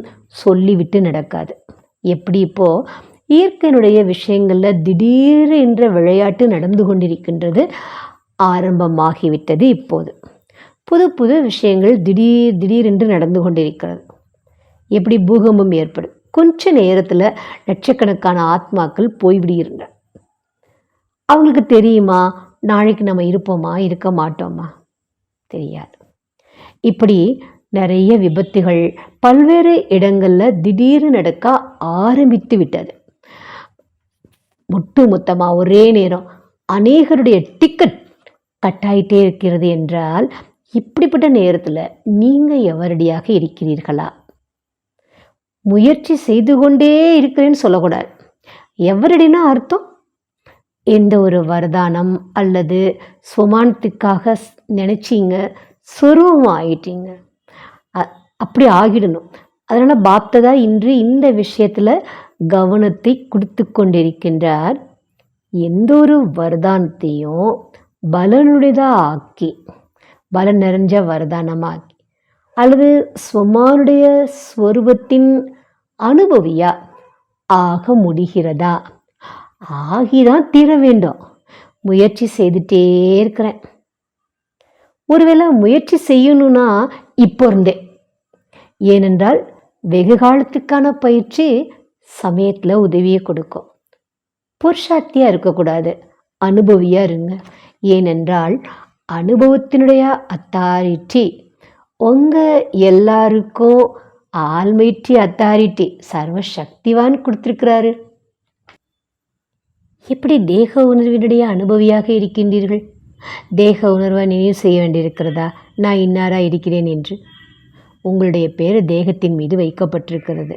சொல்லிவிட்டு நடக்காது. எப்படி இப்போது இயற்கையினுடைய விஷயங்களில் திடீர் என்ற விளையாட்டு நடந்து கொண்டிருக்கின்றது, ஆரம்பமாகிவிட்டது. இப்போது புது புது விஷயங்கள் திடீரென்று நடந்து கொண்டிருக்கிறது. எப்படி பூகம்பம் ஏற்படும், கொஞ்ச நேரத்தில் லட்சக்கணக்கான ஆத்மாக்கள் போய்விடுகின்றன. அவங்களுக்கு தெரியுமா நாளைக்கு நம்ம இருப்போமா இருக்க மாட்டோமா? தெரியாது. இப்படி நிறைய விபத்துகள் பல்வேறு இடங்களில் திடீர்னு நடக்க ஆரம்பித்து விட்டது. ஒட்டுமொத்தமாக ஒரே நேரம் அநேகருடைய டிக்கெட் கட்டாயிட்டே இருக்கிறது என்றால் இப்படிப்பட்ட நேரத்தில் நீங்கள் எவரடியாக இருக்கிறீர்களா? முயற்சி செய்து கொண்டே இருக்கிறேன்னு சொல்லக்கூடாது. எவரடினா அர்த்தம் எந்த ஒரு வரதானம் அல்லது சுமானத்துக்காக நினச்சிங்க சொருவமாக ஆகிட்டீங்க, அப்படி ஆகிடணும். அதனால் பாப்ததா இன்று இந்த விஷயத்தில் கவனத்தை கொடுத்து கொண்டிருக்கின்றார். எந்த ஒரு வரதானத்தையும் பலனுடையதாக ஆக்கி, பலன் நிறைஞ்ச வரதானமாக்கி அல்லது ஸ்வமானுடைய ஸ்வரூபத்தின் அனுபவியா ஆக முடிகிறதா? ஆகிதான் தீர வேண்டும். முயற்சி செய்துட்டே இருக்கிறேன். ஒருவேளை முயற்சி செய்யணும்னா இப்போ இருந்தே, ஏனென்றால் வெகு காலத்துக்கான பயிற்சி சமயத்தில் உதவியை கொடுக்கும். புருஷார்த்தியாக இருக்கக்கூடாது, அனுபவியாக இருங்க. ஏனென்றால் அனுபவத்தினுடைய அத்தாரிட்டி உங்கள் எல்லாருக்கும் ஆல்மைட்டி அத்தாரிட்டி சர்வசக்திவான் கொடுத்துருக்கிறாரு. எப்படி தேக உணர்வினுடைய அனுபவியாக இருக்கின்றீர்கள்? தேக உணர்வை நினைவு செய்ய வேண்டியிருக்கிறதா நான் இன்னாராக இருக்கிறேன் என்று? உங்களுடைய பேர் தேகத்தின் மீது வைக்கப்பட்டிருக்கிறது.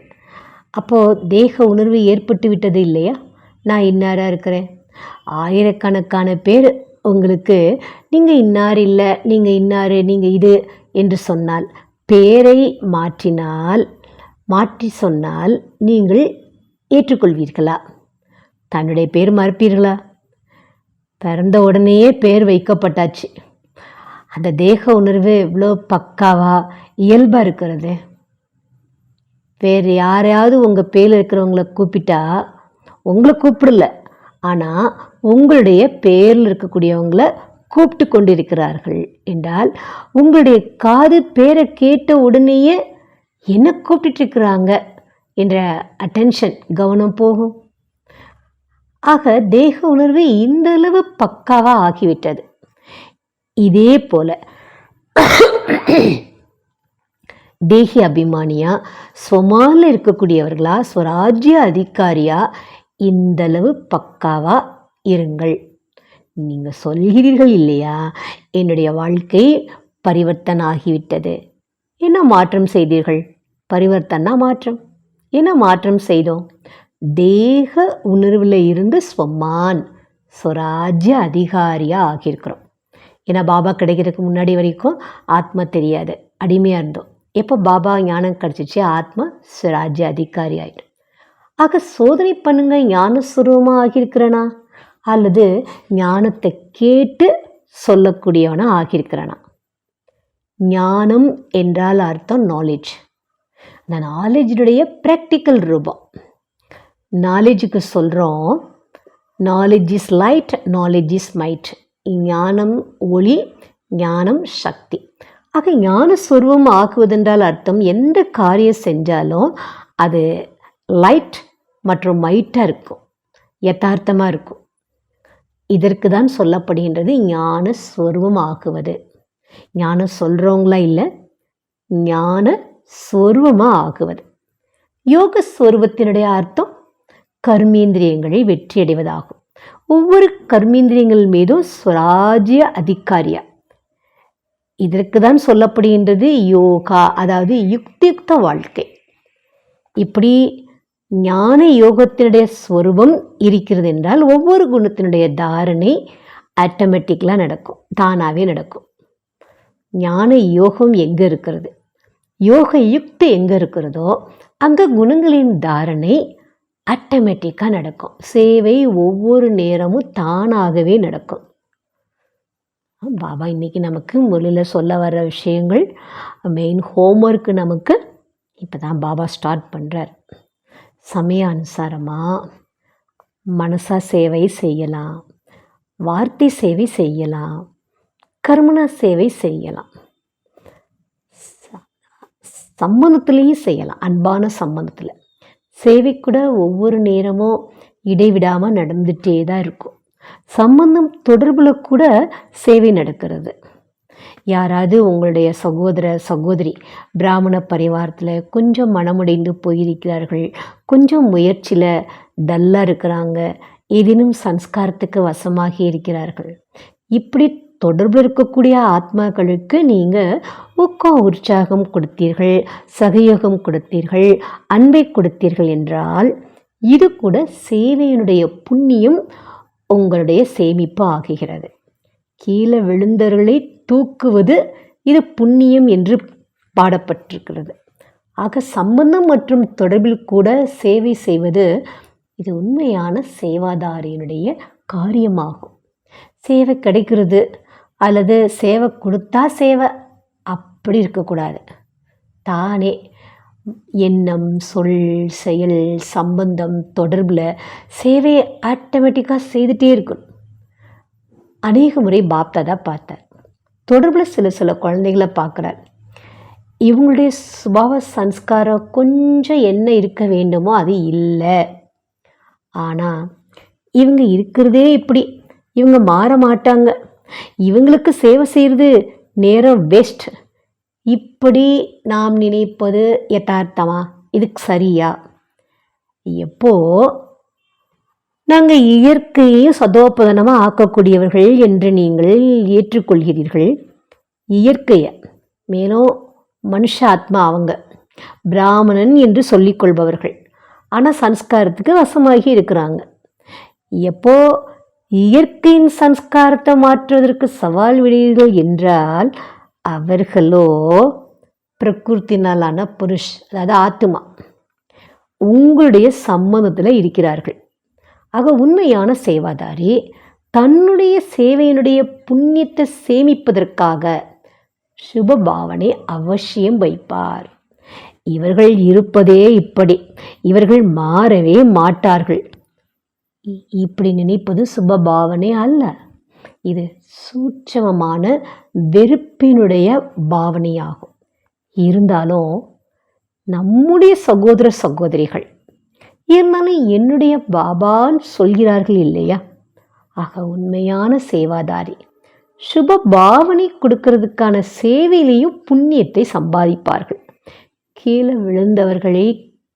அப்போது தேக உணர்வு ஏற்பட்டு விட்டது இல்லையா? நான் இன்னாராக இருக்கிறேன். ஆயிரக்கணக்கான பேர் உங்களுக்கு நீங்கள் இன்னார் இல்லை, நீங்கள் இன்னார், நீங்கள் இது என்று சொன்னால், பேரை மாற்றி சொன்னால் நீங்கள் ஏற்றுக்கொள்வீர்களா? தன்னுடைய பேர் மறப்பீர்களா? பிறந்த உடனேயே பேர் வைக்கப்பட்டாச்சு. அந்த தேக உணர்வு எவ்வளோ பக்காவா இயல்பாக இருக்கிறது. வேறு யாரையாவது உங்கள் பேரில் இருக்கிறவங்கள கூப்பிட்டா உங்களை கூப்பிடல, ஆனால் உங்களுடைய பேரில் இருக்கக்கூடியவங்களை கூப்பிட்டு கொண்டிருக்கிறார்கள் என்றால் உங்களுடைய காது பேரை கேட்ட உடனேயே என்ன கூப்பிட்டுருக்கிறாங்க என்ற அட்டென்ஷன் கவனம் போகும். ஆக தேக உணர்வு இந்த அளவு பக்காவாக ஆகிவிட்டது. இதே போல் தேகி அபிமானியா, ஸ்வமானில் இருக்கக்கூடியவர்களா, ஸ்வராஜ்ய அதிகாரியா இந்தளவு பக்காவா இருங்கள். நீங்கள் சொல்கிறீர்கள் இல்லையா, என்னுடைய வாழ்க்கை பரிவர்த்தனை ஆகிவிட்டது. என்ன மாற்றம் செய்தீர்கள்? பரிவர்த்தனா மாற்றம். என்ன மாற்றம் செய்தோம்? தேக உணர்வில் இருந்து ஸ்வமான் ஸ்வராஜ்ய அதிகாரியாக ஆகியிருக்கிறோம். ஏன்னா பாபா கிடைக்கிறதுக்கு முன்னாடி வரைக்கும் ஆத்மா தெரியாது, அடிமையாக இருந்தோம். எப்போ பாபா ஞானம் கிடச்சிச்சு, ஆத்மா ஸ்வராஜ்ய அதிகாரி ஆகிடும். ஆக சோதனை பண்ணுங்க, ஞான சுரூபமாக ஆகியிருக்கிறனா அல்லது ஞானத்தை கேட்டு சொல்லக்கூடியவனா ஆகியிருக்கிறனா? ஞானம் என்றால் அர்த்தம் நாலேஜ். அந்த நாலேஜினுடைய ப்ராக்டிக்கல் ரூபம். நாலேஜுக்கு சொல்கிறோம், knowledge is light, knowledge is might. ஞானம் ஒளி, ஞானம் சக்தி. ஆக ஞான சொருவம் ஆக்குவதென்றால் அர்த்தம் எந்த காரியம் செஞ்சாலும் அது லைட் மற்றும் மைட்டாக இருக்கும், யதார்த்தமாக இருக்கும். இதற்கு தான் சொல்லப்படுகின்றது ஞான ஸ்வரூபம் ஆக்குவது. ஞானம் சொல்கிறவங்களா இல்லை, ஞான ஸ்வரூபமாக ஆக்குவது. யோக ஸ்வரூபத்தினுடைய அர்த்தம் கர்மேந்திரியங்களை வெற்றியடைவதாகும். ஒவ்வொரு கர்மேந்திரியங்கள் மீதும் ஸ்வராஜ்ய அதிகாரியா. இதற்கு தான் சொல்லப்படுகின்றது யோகா, அதாவது யுக்தியுக்த வாழ்க்கை. இப்படி ஞான யோகத்தினுடைய ஸ்வரூபம் இருக்கிறது என்றால் ஒவ்வொரு குணத்தினுடைய தாரணை ஆட்டோமேட்டிக்கலாக நடக்கும், தானாகவே நடக்கும். ஞான யோகம் எங்கே இருக்கிறது, யோக யுக்தி எங்கே இருக்கிறதோ அங்கே குணங்களின் தாரணை ஆட்டோமேட்டிக்காக நடக்கும். சேவை ஒவ்வொரு நேரமும் தானாகவே நடக்கும். பாபா இன்றைக்கி நமக்கு முதலில் சொல்ல வர விஷயங்கள், மெயின் ஹோம்ஒர்க்கு நமக்கு இப்போ தான் பாபா ஸ்டார்ட் பண்ணுறார். சமய அனுசாரமாக மனசா சேவை செய்யலாம், வார்த்தை சேவை செய்யலாம், கர்மண சேவை செய்யலாம், சம்பந்தத்துலேயும் செய்யலாம். அன்பான சம்பந்தத்தில் சேவை கூட ஒவ்வொரு நேரமும் இடைவிடாமல் நடந்துகிட்டே தான் இருக்கும். சம்பந்தம் தொடர்பில் கூட சேவை நடக்கிறது. யாராவது உங்களுடைய சகோதர சகோதரி பிராமண பரிவாரத்தில் கொஞ்சம் மனமுடைந்து போயிருக்கிறார்கள், கொஞ்சம் முயற்சியில் டல்லாக இருக்கிறாங்க, ஏதேனும் சன்ஸ்காரத்துக்கு வசமாகி இருக்கிறார்கள், இப்படி தொடர்பில் இருக்கக்கூடிய ஆத்மாக்களுக்கு நீங்கள் ஊக்கம் உற்சாகம் கொடுத்தீர்கள், சகயோகம் கொடுத்தீர்கள், அன்பை கொடுத்தீர்கள் என்றால் இது கூட சேவையினுடைய புண்ணியம் உங்களுடைய சேமிப்பு ஆகுகிறது. கீழே விழுந்தவர்களை தூக்குவது இது புண்ணியம் என்று பாடப்பட்டிருக்கிறது. ஆக சம்பந்தம் மற்றும் தொடர்பில் கூட சேவை செய்வது இது உண்மையான சேவாதாரியினுடைய காரியமாகும். சேவை கிடைக்கிறது அல்லது சேவை கொடுத்தா சேவை அப்படி இருக்கக்கூடாது. தானே எண்ணம், சொல், செயல், சம்பந்தம், தொடர்பில் சேவையை ஆட்டோமேட்டிக்காக செய்துகிட்டே இருக்கணும். அநேக முறை பாப்தாதா பார்த்தார். தொடர்பில் சில குழந்தைகளை பார்க்குறார். இவங்களுடைய சுபாவ சன்ஸ்காரம் கொஞ்சம் என்ன இருக்க வேண்டுமோ அது இல்லை, ஆனால் இவங்க இருக்கிறதே இப்படி, இவங்க மாற மாட்டாங்க, இவங்களுக்கு சேவை செய்கிறது நேரம் வேஸ்ட், இப்படி நாம் நினைப்பது யதார்த்தமா, இதுக்கு சரியா? எப்போ நாங்கள் இயற்கையையும் சதோபதனமாக ஆக்கக்கூடியவர்கள் என்று நீங்கள் ஏற்றுக்கொள்கிறீர்கள், இயற்கையை, மேலும் மனுஷ ஆத்மா அவங்க பிராமணன் என்று சொல்லிக்கொள்பவர்கள், ஆனால் சன்ஸ்காரத்துக்கு வசமாகி இருக்கிறாங்க. எப்போ இயற்கையின் சன்ஸ்காரத்தை மாற்றுவதற்கு சவால் விடுவீர்கள் என்றால் அவர்களோ பிரகிருத்தினாலான புருஷ், அதாவது ஆத்மா, உங்களுடைய சம்மதத்தில் இருக்கிறார்கள். ஆக உண்மையான சேவாதாரி தன்னுடைய சேவையினுடைய புண்ணியத்தை சேமிப்பதற்காக சுப பாவனை அவசியம் வைப்பார். இவர்கள் இருப்பதே இப்படி, இவர்கள் மாறவே மாட்டார்கள், இப்படி நினைப்பது சுப பாவனை அல்ல. இது சூட்சமமான வெறுப்பினுடைய பாவனையாகும். இருந்தாலும் நம்முடைய சகோதர சகோதரிகள் இருந்தாலும் என்னுடைய பாபான்னு சொல்கிறார்கள் இல்லையா? ஆக உண்மையான சேவாதாரி சுப பாவனை கொடுக்கறதுக்கான சேவையிலையும் புண்ணியத்தை சம்பாதிப்பார்கள். கீழே விழுந்தவர்களை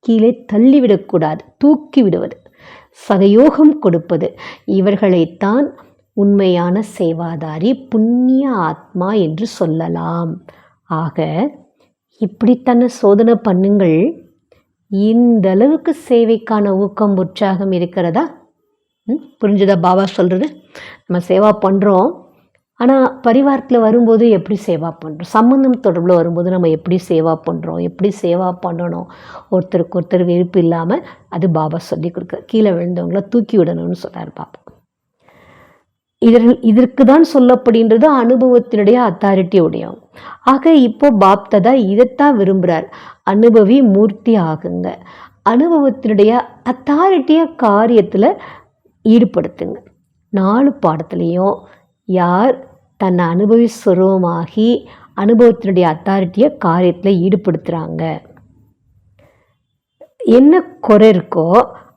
கீழே தள்ளிவிடக்கூடாது, தூக்கி விடுவது, சகயோகம் கொடுப்பது, இவர்களைத்தான் உண்மையான சேவாதாரி, புண்ணிய ஆத்மா என்று சொல்லலாம். ஆக இப்படி தன்னை சோதனை பண்ணுங்கள். இந்த அளவுக்கு சேவைக்கான ஊக்கம் உற்சாகம் இருக்கிறதா? புரிஞ்சுதா பாபா சொல்கிறது? நம்ம சேவா பண்ணுறோம், ஆனால் பரிவாரத்தில் வரும்போது எப்படி சேவா பண்ணுறோம், சம்பந்தம் தொடர்பில் வரும்போது நம்ம எப்படி சேவா பண்ணுறோம், எப்படி சேவா பண்ணணும், ஒருத்தருக்கு ஒருத்தர் வெறுப்பு இல்லாமல் அது பாபா சொல்லி கொடுக்குற. கீழே விழுந்தவங்கள தூக்கி விடணும்னு சொல்கிறார் பாபா. இதற்கு தான் சொல்லப்படுகின்றது அனுபவத்தினுடைய அத்தாரிட்டி உடையவங்க. ஆக இப்போ பாப்ததா இதைத்தான் விரும்புகிறார். அனுபவி மூர்த்தி ஆகுங்க, அனுபவத்தினுடைய அத்தாரிட்டியை காரியத்தில் ஈடுபடுத்துங்க. 4 பாடத்துலேயும் யார் தன்னை அனுபவி சுரூபமாகி அனுபவத்தினுடைய அத்தாரிட்டியை காரியத்தில் ஈடுபடுத்துகிறாங்க, என்ன குறை இருக்கோ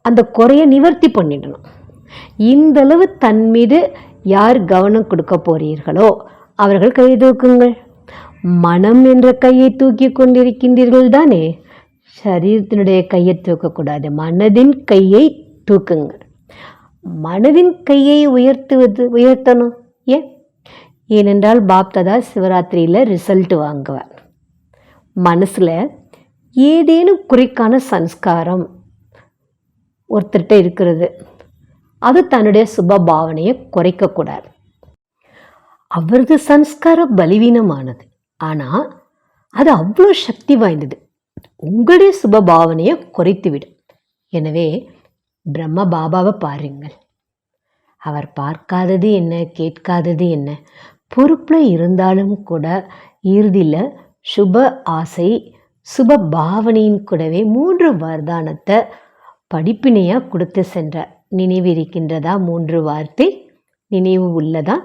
அந்த குறையை நிவர்த்தி பண்ணிடணும். இந்தளவு தன் மீது யார் கவனம் கொடுக்க போறீர்களோ அவர்கள் கையை தூக்குங்கள். மனம் என்ற கையை தூக்கி கொண்டிருக்கின்றீர்கள் தானே, சரீரத்தினுடைய கையை தூக்கக்கூடாது, மனதின் கையை தூக்குங்கள். மனதின் கையை உயர்த்தணும். ஏனென்றால் பாப்ததா சிவராத்திரியில் ரிசல்ட் வாங்குவார். மனசில் ஏதேனும் குறைக்கான சன்ஸ்காரம் ஒருத்தர்கிட்ட இருக்கிறது, அது தன்னுடைய சுப பாவனையை குறைக்கக்கூடாது. அவரது சன்ஸ்காரம் பலவீனமானது, ஆனால் அது அவ்வளோ சக்தி வாய்ந்தது, உங்களுடைய சுப பாவனையை குறைத்துவிடும். எனவே பிரம்ம பாபாவை பாருங்கள். அவர் பார்க்காதது என்ன, கேட்காதது என்ன, பொறுப்பில் இருந்தாலும் கூட இறுதியில் சுப ஆசை சுப பாவனையின் கூடவே 3 வரதானத்தை படிப்பினையாக கொடுத்து சென்றார். நினைவு இருக்கின்றதா? 3 வார்த்தை நினைவு உள்ளதா?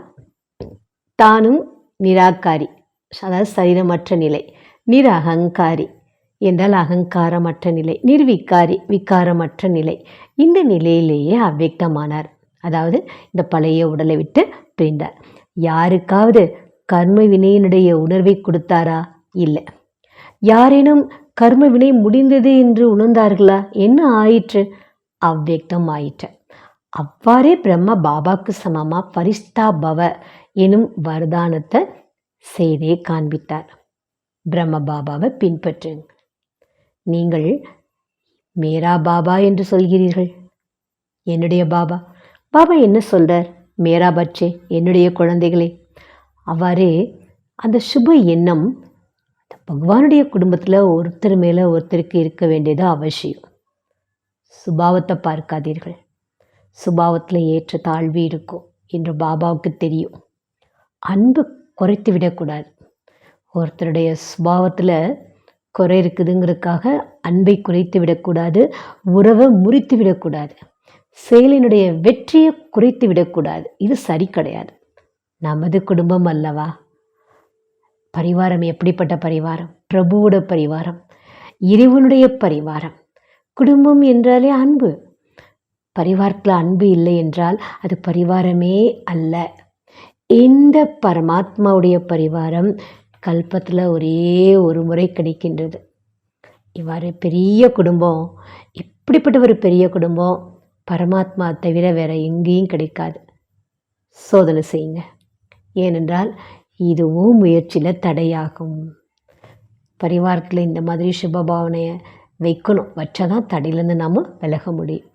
தானும் நிராகாரி, அதாவது சரீரமற்ற நிலை, நிரகங்காரி என்றால் அகங்காரமற்ற நிலை, நிர்விகாரி விகாரமற்ற நிலை. இந்த நிலையிலேயே அவ்வியக்தமானார், அதாவது இந்த பழைய உடலை விட்டு பிரிந்தார். யாருக்காவது கர்ம வினையினுடைய உணர்வை கொடுத்தாரா? இல்லை. யாரேனும் கர்ம வினை முடிந்தது என்று உணர்ந்தார்களா? என்ன ஆயிற்று? அவ்வியக்தம் ஆயிற்று. அவ்வாறே பிரம்ம பாபாக்கு சமமா பரிஸ்தாபவ எனும் வரதானத்தை செய்தே காண்பித்தார். பிரம்ம பாபாவை பின்பற்றுங்க. நீங்கள் மேரா பாபா என்று சொல்கிறீர்கள், என்னுடைய பாபா. பாபா என்ன சொல்றார்? மேரா பச்சே, என்னுடைய குழந்தைகளே. அவ்வாறே அந்த சுப எண்ணம் பகவானுடைய குடும்பத்தில் ஒருத்தர் மேலே ஒருத்தருக்கு இருக்க வேண்டியது அவசியம். சுபாவத்தை பார்க்காதீர்கள், சுபாவத்தில் ஏற்ற தாழ்வு இருக்கும் என்று பாபாவுக்கு தெரியும். அன்பு குறைத்து விடக்கூடாது. ஒருத்தருடைய சுபாவத்தில் குறை இருக்குதுங்கிறதுக்காக அன்பை குறைத்து விடக்கூடாது, உறவை முறித்து விடக்கூடாது, செயலினுடைய வெற்றியை குறைத்து விடக்கூடாது. இது சரி கிடையாது. நமது குடும்பம் அல்லவா? பரிவாரம் எப்படிப்பட்ட பரிவாரம்? பிரபுவோட பரிவாரம், இறைவனுடைய பரிவாரம். குடும்பம் என்றாலே அன்பு. பரிவாரத்தில் அன்பு இல்லை என்றால் அது பரிவாரமே அல்ல. இந்த பரமாத்மாவுடைய பரிவாரம் கல்பத்தில் ஒரே ஒரு முறை கிடைக்கின்றது. இவ்வாறு பெரிய குடும்பம், இப்படிப்பட்ட ஒரு பெரிய குடும்பம் பரமாத்மா தவிர வேற எங்கேயும் கிடைக்காது. சோதனை செய்யுங்க. ஏனென்றால் இதுவும் முயற்சியில் தடையாகும். பரிவாரத்தில் இந்த மாதிரி சுபபாவனையை வைக்கணும், வச்சாதான் தடையிலேருந்து நாம் விலக முடியும்.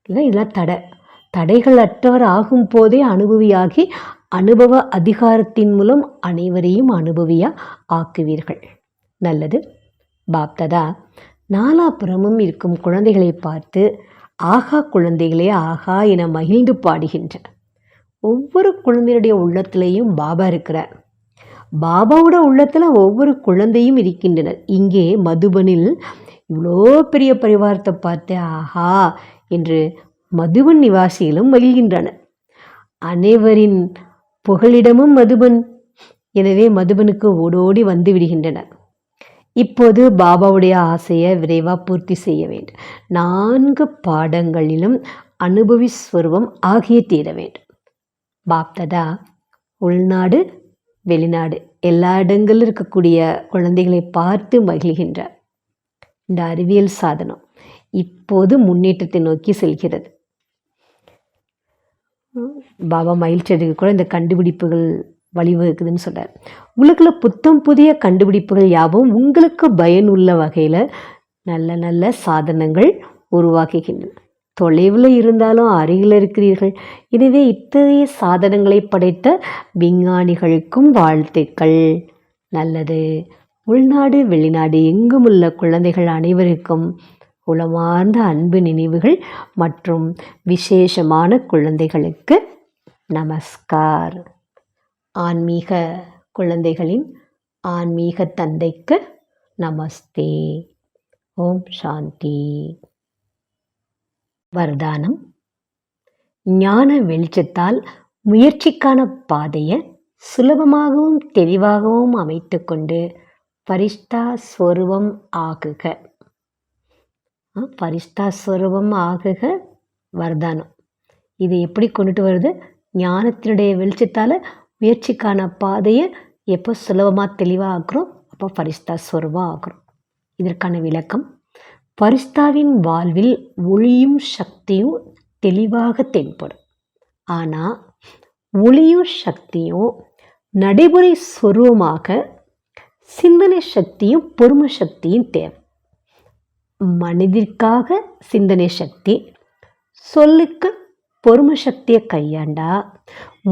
இல்லை இதெல்லாம் தடைகள் அற்றவர் ஆகும் போதே அனுபவியாகி அனுபவ அதிகாரத்தின் மூலம் அனைவரையும் அனுபவியாக ஆக்குவீர்கள். நல்லது. பாப்ததா நாலாபுறமும் இருக்கும் குழந்தைகளை பார்த்து ஆகா குழந்தைகளே ஆகா என மகிழ்ந்து பாடுகின்றனர். ஒவ்வொரு குழந்தையுடைய உள்ளத்திலையும் பாபா இருக்கிறார். பாபாவோட உள்ளத்தில் ஒவ்வொரு குழந்தையும் இருக்கின்றனர். இங்கே மதுபனில் இவ்வளோ பெரிய பரிவாரத்தை பார்த்து ஆஹா என்று மதுபன் நிவாசிகளும் மகிழ்கின்றனர். அனைவரின் புகலிடமும் மதுபன். எனவே மதுபனுக்கு ஓடோடி வந்து விடுகின்றனர். இப்போது பாபாவுடைய ஆசையை விரைவாக பூர்த்தி செய்ய வேண்டும். 4 பாடங்களிலும் அனுபவி ஸ்வரூபம் ஆகிய தீர வேண்டும். பாப்ததா உள்நாடு வெளிநாடு எல்லா இடங்களிலும் இருக்கக்கூடிய குழந்தைகளை பார்த்து மகிழ்கின்றார். இந்த அறிவியல் சாதனம் இப்போது முன்னேற்றத்தை நோக்கி செல்கிறது. பாபா மகிழ்ச்சியடைக்கு கூட இந்த கண்டுபிடிப்புகள் வழிவகுக்குதுன்னு சொல்கிறார். உலகில் புத்தம் புதிய கண்டுபிடிப்புகள் யாவும் உங்களுக்கு பயனுள்ள வகையில் நல்ல நல்ல சாதனங்கள் உருவாக்குகின்றன. தொலைவில் இருந்தாலும் அருகில் இருக்கிறீர்கள். எனவே இத்தகைய சாதனங்களை படைத்த விஞ்ஞானிகளுக்கும் வாழ்த்துக்கள். நல்லது. உள்நாடு வெளிநாடு எங்கும் உள்ள குழந்தைகள் அனைவருக்கும் உளமார்ந்த அன்பு நினைவுகள் மற்றும் விசேஷமான குழந்தைகளுக்கு நமஸ்கார். ஆன்மீக குழந்தைகளின் ஆன்மீக தந்தைக்கு நமஸ்தே. ஓம் சாந்தி. வரதானம். ஞான வெளிச்சத்தால் முயற்சிக்கான பாதையை சுலபமாகவும் தெளிவாகவும் அமைத்து கொண்டு பரிஷ்டா ஸ்வரூபம் ஆகுக. பரிஷ்டா ஸ்வரூபம் ஆகுக வரதானம். இது எப்படி கொண்டுட்டு வருது? ஞானத்தினுடைய வெளிச்சத்தால் முயற்சிக்கான பாதையை எப்போ சுலபமாக தெளிவாக ஆக்குறோம், அப்போ பரிஷ்டா ஸ்வரூபம் ஆகுறோம். இதற்கான விளக்கம்: பரிஷ்டாவின் வாழ்வில் ஒளியும் சக்தியும் தெளிவாக தென்படும். ஆனால் ஒளியும் சக்தியும் நடைமுறை ஸ்வரூபமாக சிந்தனை சக்தியும் பொறுமை சக்தியும் தேவை. மனதிற்காக சிந்தனை சக்தி, சொல்லுக்கு பொறுமை சக்தியை கையாண்டா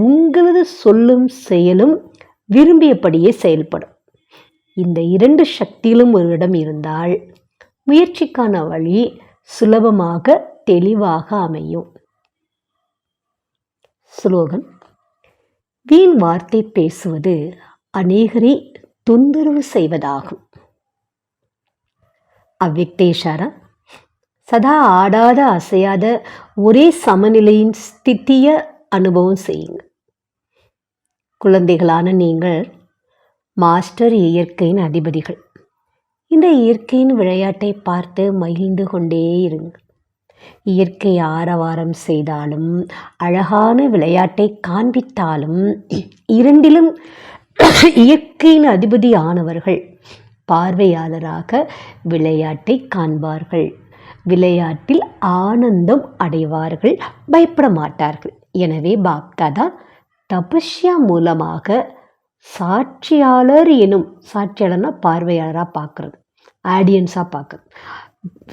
உங்களது சொல்லும் செயலும் விரும்பியபடியே செயல்படும். இந்த இரண்டு சக்தியிலும் ஒரு இடம் இருந்தால் முயற்சிக்கான வழி சுலபமாக தெளிவாக அமையும். ஸ்லோகன்: வீண் வார்த்தை பேசுவது அநேகரை தொந்தரவு செய்வதாகும். அவ்யக்த இஷாரா: சதா ஆடாத அசையாத ஒரே சமநிலையின் ஸ்திதியை அனுபவம் செய்யுங்க. குழந்தைகளான நீங்கள் மாஸ்டர் இயற்கையின் அதிபதிகள். இந்த இயற்கையின் விளையாட்டை பார்த்து மகிழ்ந்து கொண்டே இருங்க. இயற்கை ஆரவாரம் செய்தாலும் அழகான விளையாட்டை காண்பித்தாலும் இரண்டிலும் இயற்கையின் அதிபதி ஆனவர்கள் பார்வையாளராக விளையாட்டை காண்பார்கள். விளையாட்டில் ஆனந்தம் அடைவார்கள், பயப்பட மாட்டார்கள். எனவே பாப்தாதா தபஸ்யா மூலமாக சாட்சியாளர் எனும், சாட்சியாளர்னா பார்வையாளராக பார்க்குறது, ஆடியன்ஸாக பார்க்குறது,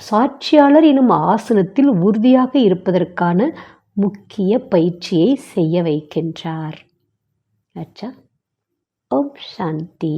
சாட்சியாளர் எனும் ஆசனத்தில் உறுதியாக இருப்பதற்கான முக்கிய பயிற்சியை செய்ய வைக்கின்றார். அச்சா. ஓம் சாந்தி.